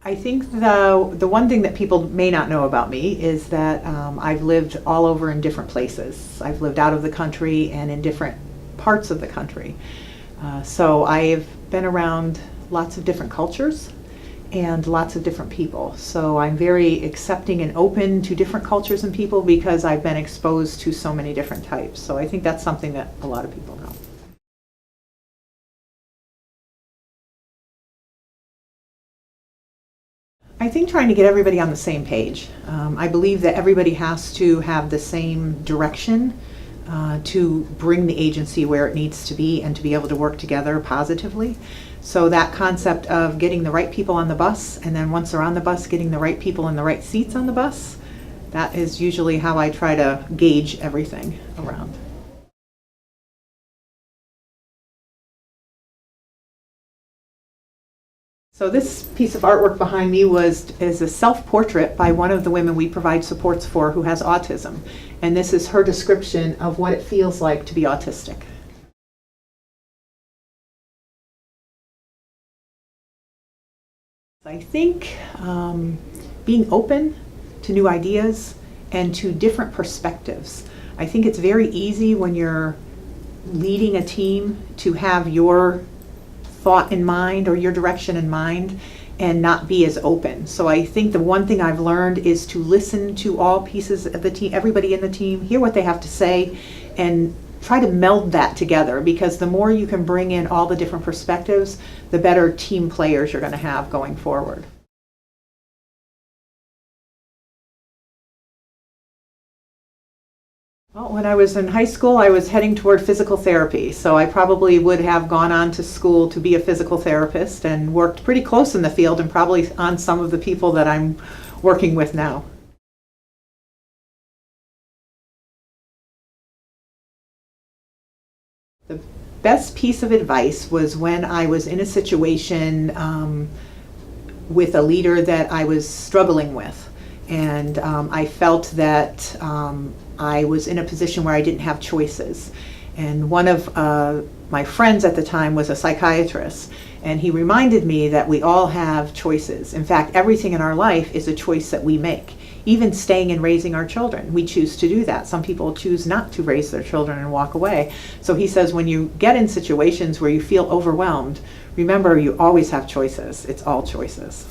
I think the one thing that people may not know about me is that I've lived all over in different places. I've lived out of the country and in different parts of the country. So I've been around lots of different cultures and lots of different people. So I'm very accepting and open to different cultures and people because I've been exposed to so many different types. So I think that's something that a lot of people know. I think trying to get everybody on the same page. I believe that everybody has to have the same direction to bring the agency where it needs to be and to be able to work together positively. So that concept of getting the right people on the bus, and then once they're on the bus, getting the right people in the right seats on the bus, that is usually how I try to gauge everything around. So this piece of artwork behind me is a self-portrait by one of the women we provide supports for who has autism. And this is her description of what it feels like to be autistic. I think being open to new ideas and to different perspectives. I think it's very easy when you're leading a team to have your thought in mind or your direction in mind and not be as open. So I think the one thing I've learned is to listen to all pieces of the team, everybody in the team, hear what they have to say, and try to meld that together, because the more you can bring in all the different perspectives, the better team players you're going to have going forward. Well, when I was in high school, I was heading toward physical therapy, so I probably would have gone on to school to be a physical therapist and worked pretty close in the field and probably on some of the people that I'm working with now. The best piece of advice was when I was in a situation with a leader that I was struggling with, and I felt that I was in a position where I didn't have choices. And one of my friends at the time was a psychiatrist, and he reminded me that we all have choices. In fact, everything in our life is a choice that we make. Even staying and raising our children, we choose to do that. Some people choose not to raise their children and walk away. So he says when you get in situations where you feel overwhelmed, remember you always have choices. It's all choices.